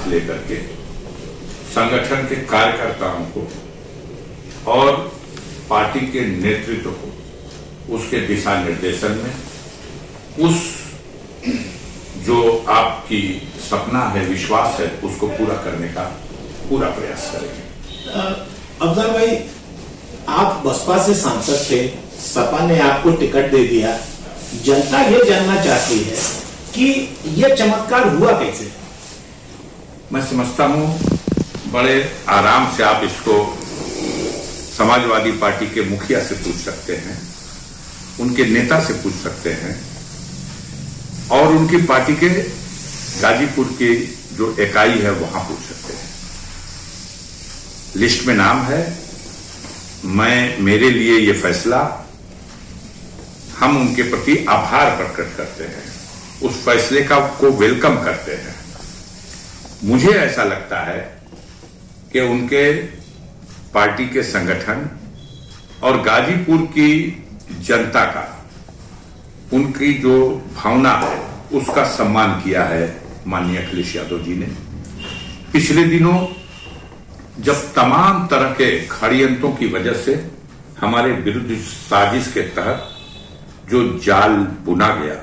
साथ लेकर के संगठन के कार्यकर्ताओं को और पार्टी के नेतृत्व को उसके दिशा निर्देशन में उस जो आपकी सपना है, विश्वास है, उसको पूरा करने का पूरा प्रयास करेंगे। अफजल भाई, आप बसपा से सांसद थे, सपा ने आपको टिकट दे दिया, जनता ये जानना चाहती है कि यह चमत्कार हुआ कैसे? मैं समझता हूं बड़े आराम से आप इसको समाजवादी पार्टी के मुखिया से पूछ सकते हैं, उनके नेता से पूछ सकते हैं और उनकी पार्टी के गाजीपुर की जो इकाई है वहां पूछ सकते हैं। लिस्ट में नाम है। मेरे लिए ये फैसला, हम उनके प्रति आभार प्रकट करते हैं, उस फैसले को वेलकम करते हैं। मुझे ऐसा लगता है कि उनके पार्टी के संगठन और गाजीपुर की जनता का, उनकी जो भावना है उसका सम्मान किया है माननीय अखिलेश यादव जी ने। पिछले दिनों जब तमाम तरह के षड्यंत्रों की वजह से हमारे विरुद्ध साजिश के तहत जो जाल बुना गया,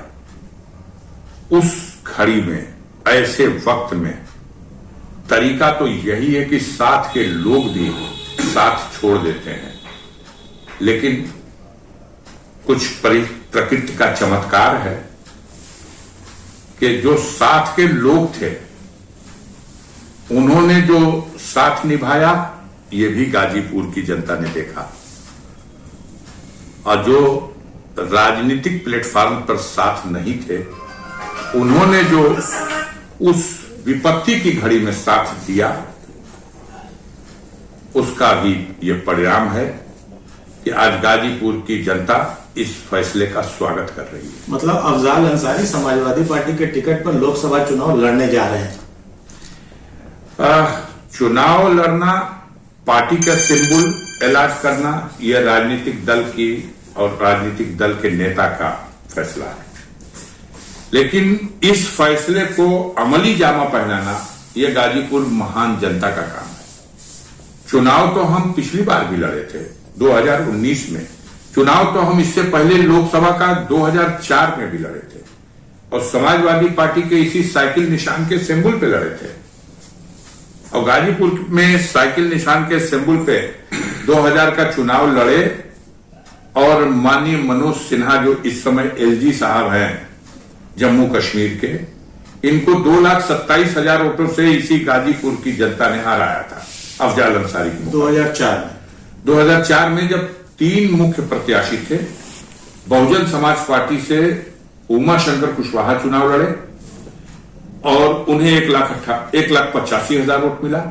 उस घड़ी में, ऐसे वक्त में तरीका तो यही है कि साथ के लोग भी साथ छोड़ देते हैं, लेकिन कुछ प्रकृति का चमत्कार है कि जो साथ के लोग थे उन्होंने जो साथ निभाया, ये भी गाजीपुर की जनता ने देखा। और जो राजनीतिक प्लेटफॉर्म पर साथ नहीं थे, उन्होंने जो उस विपत्ति की घड़ी में साथ दिया, उसका भी ये परिणाम है कि आज गाजीपुर की जनता इस फैसले का स्वागत कर रही है। मतलब अफजाल अंसारी समाजवादी पार्टी के टिकट पर लोकसभा चुनाव लड़ने जा रहे हैं। चुनाव लड़ना, पार्टी का सिंबल ऐलान करना, यह राजनीतिक दल की और राजनीतिक दल के नेता का फैसला है, लेकिन इस फैसले को अमली जामा पहनाना यह गाजीपुर महान जनता का काम है। चुनाव तो हम पिछली बार भी लड़े थे 2019 में, चुनाव तो हम इससे पहले लोकसभा का 2004 में भी लड़े थे और समाजवादी पार्टी के इसी साइकिल निशान के सिंबल पे लड़े थे। और गाजीपुर में साइकिल निशान के सिंबल पे 2000 का चुनाव लड़े और माननीय मनोज सिन्हा जो इस समय एलजी साहब हैं जम्मू कश्मीर के, इनको 2,27,000 वोटों से इसी गाजीपुर की जनता ने हराया था अफजाल अंसारी को 2004 में जब 3 मुख्य प्रत्याशी थे। बहुजन समाज पार्टी से उमा शंकर कुशवाहा चुनाव लड़े और उन्हें 1,85,000 वोट मिला।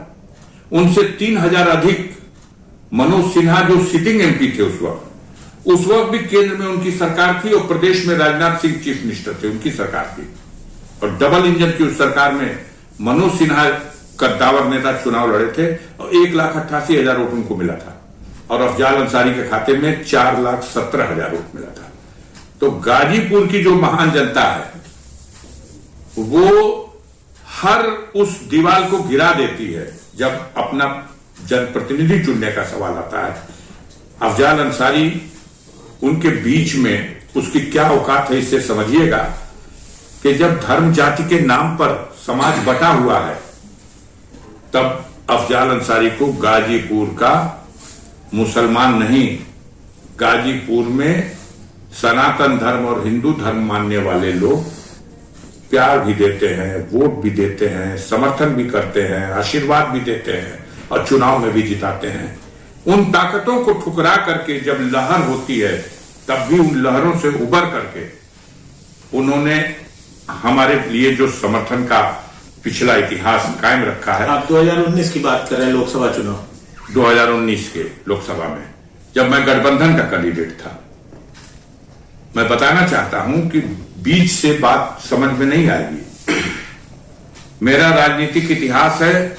उनसे 3,000 अधिक मनोज सिन्हा जो सिटिंग एमपी थे उस वक्त भी केंद्र में उनकी सरकार थी और प्रदेश में राजनाथ सिंह चीफ मिनिस्टर थे, उनकी सरकार थी। और डबल इंजन की उस सरकार में मनोज सिन्हा कद्दावर नेता चुनाव लड़े थे और 1,88,000 वोट उनको मिला था और अफजाल अंसारी के खाते में 4,17,000 वोट मिला था। तो गाजीपुर की जो महान जनता है वो हर उस दीवार को गिरा देती है जब अपना जनप्रतिनिधि चुनने का सवाल आता है। अफजाल अंसारी उनके बीच में, उसकी क्या औकात है इससे समझिएगा कि जब धर्म जाति के नाम पर समाज बटा हुआ है तब अफजाल अंसारी को गाजीपुर का मुसलमान नहीं, गाजीपुर में सनातन धर्म और हिंदू धर्म मानने वाले लोग प्यार भी देते हैं, वोट भी देते हैं, समर्थन भी करते हैं, आशीर्वाद भी देते हैं और चुनाव में भी जिताते हैं। उन ताकतों को ठुकरा करके जब लहर होती है तब भी उन लहरों से उबर करके उन्होंने हमारे लिए जो समर्थन का पिछला इतिहास कायम रखा है। आप 2019 की बात कर रहे हैं, लोकसभा चुनाव 2019 के लोकसभा में जब मैं गठबंधन का कैंडिडेट था। मैं बताना चाहता हूं कि बीच से बात समझ में नहीं आएगी। मेरा राजनीतिक इतिहास है,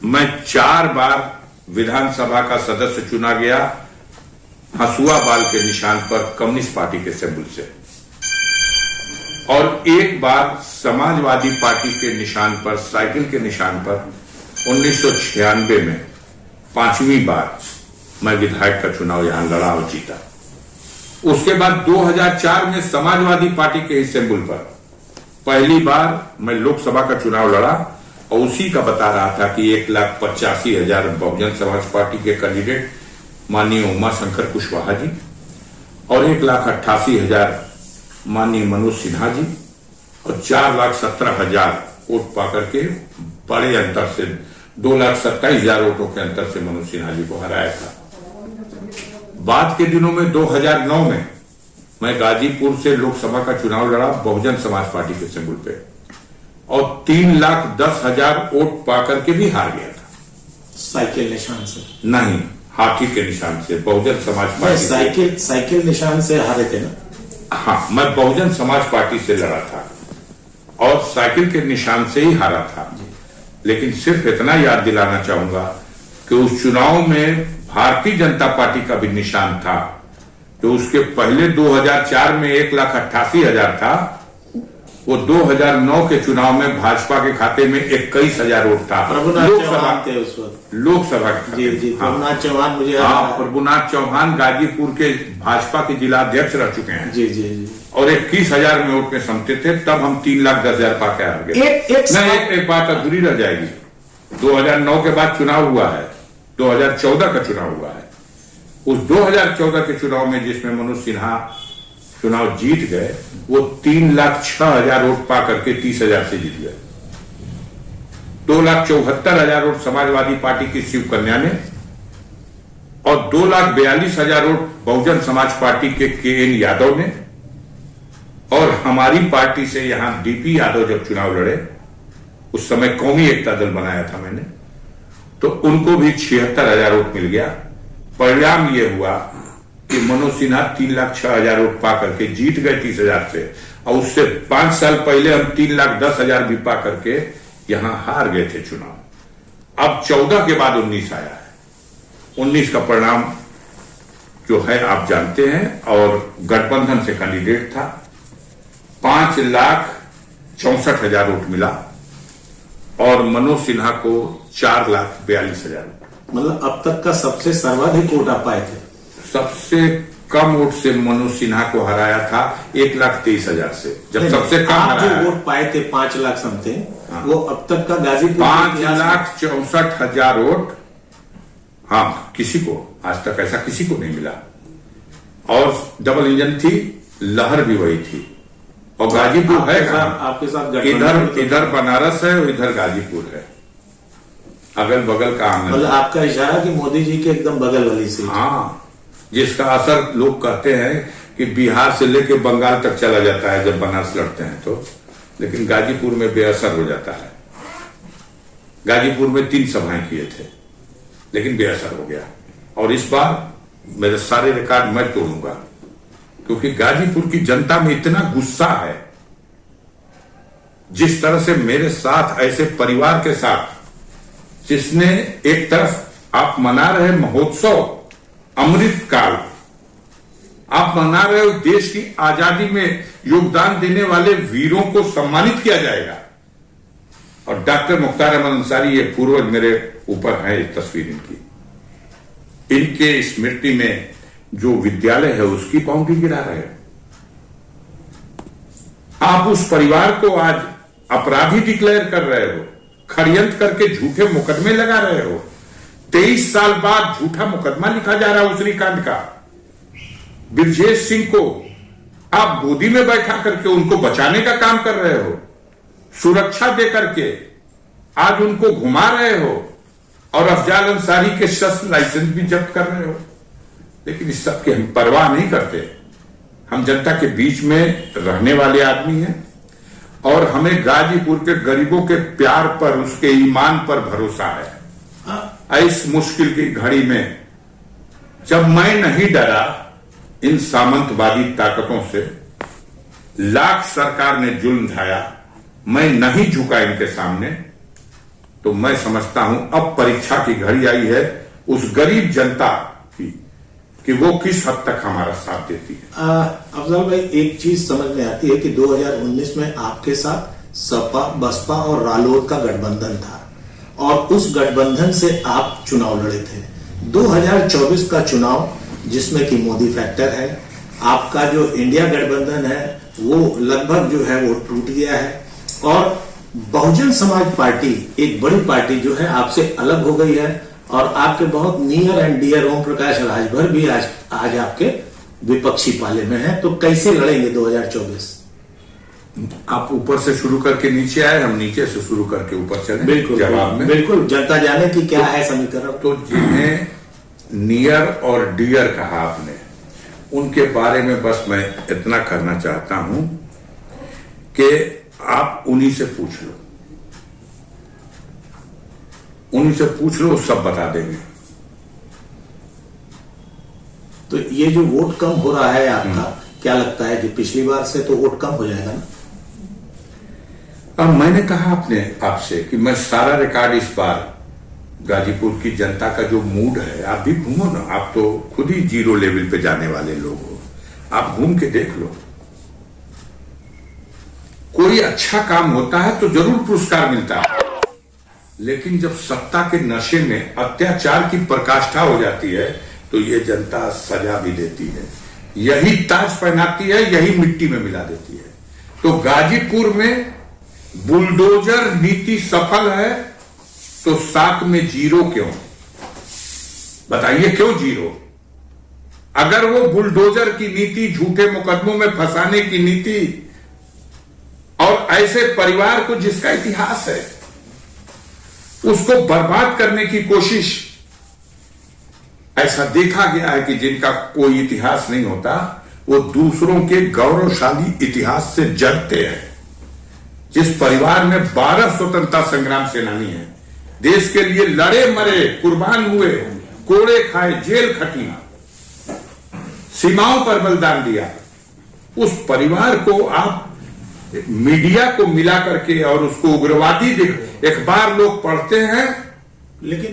मैं 4 बार विधानसभा का सदस्य चुना गया हसुआ बाल के निशान पर कम्युनिस्ट पार्टी के सिंबल से और एक बार समाजवादी पार्टी के निशान पर, साइकिल के निशान पर 1996 में 5वीं बार मैं विधायक का चुनाव यहां लड़ा और जीता। उसके बाद 2004 में समाजवादी पार्टी के ही सिंबल पर पहली बार मैं लोकसभा का चुनाव लड़ा और उसी का बता रहा था कि 1,85,000 बहुजन समाज पार्टी के कैंडिडेट माननीय उमाशंकर कुशवाहा जी और 1,88,000 माननीय मनोज सिन्हा जी और 4,17,000 वोट पाकर के बड़े अंतर से 2,27,000 वोटों के अंतर से मनोज सिन्हा जी को हराया था। बाद के दिनों में 2009 में मैं गाजीपुर से लोकसभा का चुनाव लड़ा बहुजन समाज पार्टी के सिंबल पे और 3,10,000 वोट पाकर के भी हार गया था। साइकिल निशान से नहीं, हाथी के निशान से बहुजन समाज पार्टी। साइकिल निशान से हारे थे ना? हाँ, मैं बहुजन समाज पार्टी से लड़ा था और साइकिल के निशान से ही हारा था। लेकिन सिर्फ इतना याद दिलाना चाहूंगा कि उस चुनाव में भारतीय जनता पार्टी का भी निशान था। तो उसके पहले 2004 में 1,88,000 था, वो 2009 के चुनाव में भाजपा के खाते में 21,000 वोट था। प्रभुनाथ चौहान थे उस वक्त लोकसभा के। जी, प्रभुनाथ चौहान मुझे प्रभुनाथ चौहान गाजीपुर के भाजपा के जिला अध्यक्ष रह चुके हैं। जी। और 21,000 में वोट में समते थे, तब हम 3,10,000 पाके आ गए। एक बात अधूरी रह जाएगी। 2009 के बाद चुनाव हुआ है, 2014 का चुनाव हुआ है। उस 2014 के चुनाव में जिसमें मनोज सिन्हा चुनाव जीत गए, वो 3,06,000 वोट पा करके 30,000 से जीत गए। 2,74,000 वोट समाजवादी पार्टी की शिव कन्या ने और 2,42,000 वोट बहुजन समाज पार्टी के एन यादव ने और हमारी पार्टी से यहां डीपी यादव जब चुनाव लड़े, उस समय कौमी एकता दल बनाया था मैंने, तो उनको भी 76,000 वोट मिल गया। परिणाम यह हुआ कि मनोज सिन्हा 3,06,000 वोट पा करके जीत गए 30,000 से, और उससे 5 साल पहले हम 3,10,000 भी पा करके यहां हार गए थे चुनाव। अब 14 के बाद 19 आया है। 19 का परिणाम जो है आप जानते हैं, और गठबंधन से कैंडिडेट था। 5,64,000 वोट मिला और मनोज सिन्हा को 4,42,000। मतलब अब तक का सबसे सर्वाधिक वोट आप पाए थे? सबसे कम वोट से मनोज सिन्हा को हराया था 1,23,000 से। जब सबसे कम आप जो वोट पाए थे 5 लाख समथिंग, हाँ, वो अब तक का गाजीपुर 5,64,000 वोट, हाँ, किसी को आज तक ऐसा किसी को नहीं मिला। और डबल इंजन थी, लहर भी वही थी। और गाजीपुर है आपके साथ इधर बनारस है और इधर गाजीपुर है, अगल बगल का आंगन। मतलब आपका इशारा कि मोदी जी के एकदम बगल वाली सीट। हाँ, जिसका असर लोग कहते हैं कि बिहार से लेकर बंगाल तक चला जाता है जब बनारस लड़ते हैं तो, लेकिन गाजीपुर में बेअसर हो जाता है। गाजीपुर में 3 सभाएं किए थे लेकिन बेअसर हो गया। और इस बार मेरे सारे रिकॉर्ड मैं तोड़ूंगा, क्योंकि गाजीपुर की जनता में इतना गुस्सा है। जिस तरह से मेरे साथ, ऐसे परिवार के साथ जिसने एक तरफ आप मना रहे महोत्सव, अमृत काल, आप मना रहे हो देश की आजादी में योगदान देने वाले वीरों को सम्मानित किया जाएगा, और डॉक्टर मुख्तार अहमद अंसारी, ये पूर्वज मेरे ऊपर है इस तस्वीर इनकी, इनके स्मृति में जो विद्यालय है उसकी बाउंड्री गिरा रहे हो। आप उस परिवार को आज अपराधी डिक्लेयर कर रहे हो, षड्यंत्र करके झूठे मुकदमे लगा रहे हो। 23 साल बाद झूठा मुकदमा लिखा जा रहा है उसरी कांड का। ब्रजेश सिंह को आप गोदी में बैठा करके उनको बचाने का काम कर रहे हो, सुरक्षा दे करके आज उनको घुमा रहे हो, और अफजाल अंसारी के शस्त्र लाइसेंस भी जब्त कर रहे हो। लेकिन इस सब की हम परवाह नहीं करते। हम जनता के बीच में रहने वाले आदमी हैं, और हमें गाजीपुर के गरीबों के प्यार पर, उसके ईमान पर भरोसा है। इस मुश्किल की घड़ी में जब मैं नहीं डरा इन सामंतवादी ताकतों से, लाख सरकार ने जुल्म ढाया, मैं नहीं झुका इनके सामने, तो मैं समझता हूं अब परीक्षा की घड़ी आई है उस गरीब जनता की कि वो किस हद तक हमारा साथ देती है। अफजल भाई, एक चीज समझ में आती है कि 2019 में आपके साथ सपा, बसपा और रालोद का गठबंधन था और उस गठबंधन से आप चुनाव लड़े थे। 2024 का चुनाव जिसमें कि मोदी फैक्टर है, आपका जो इंडिया गठबंधन है वो लगभग जो है वो टूट गया है और बहुजन समाज पार्टी, एक बड़ी पार्टी जो है आपसे अलग हो गई है और आपके बहुत near and dear Om Prakash Rajbhar भी आज आपके विपक्षी पाले में है। तो कैसे लड़ेंगे 2024? आप ऊपर से शुरू करके नीचे आए, हम नीचे से शुरू करके ऊपर चले। बिल्कुल जवाब में बिल्कुल जनता जाने की क्या है समीकरण। तो जिन्हें नियर और डियर कहा आपने, उनके बारे में बस मैं इतना करना चाहता हूं कि आप उन्हीं से पूछ लो, उन्हीं से पूछ लो, सब बता देंगे। तो ये जो वोट कम हो रहा है आपका, क्या लगता है कि पिछली बार से तो वोट कम हो जाएगा ना? अब मैंने कहा आपसे कि मैं सारा रिकॉर्ड इस बार गाजीपुर की जनता का जो मूड है, आप भी घूमो ना, आप तो खुद ही जीरो लेवल पे जाने वाले लोग हो, आप घूम के देख लो। कोई अच्छा काम होता है तो जरूर पुरस्कार मिलता है, लेकिन जब सत्ता के नशे में अत्याचार की पराकाष्ठा हो जाती है तो ये जनता सजा भी देती है, यही ताज पहनाती है, यही मिट्टी में मिला देती है। तो गाजीपुर में बुलडोजर नीति सफल है तो साथ में जीरो क्यों? बताइए क्यों जीरो? अगर वो बुलडोजर की नीति, झूठे मुकदमों में फंसाने की नीति और ऐसे परिवार को जिसका इतिहास है उसको बर्बाद करने की कोशिश, ऐसा देखा गया है कि जिनका कोई इतिहास नहीं होता वो दूसरों के गौरवशाली इतिहास से जलते हैं। जिस परिवार में 12 स्वतंत्रता संग्राम सेनानी हैं, देश के लिए लड़े मरे, कुर्बान हुए, कोड़े खाए, जेल खटी, सीमाओं पर बलिदान दिया, उस परिवार को आप मीडिया को मिला करके और उसको उग्रवादी अखबार लोग पढ़ते हैं, लेकिन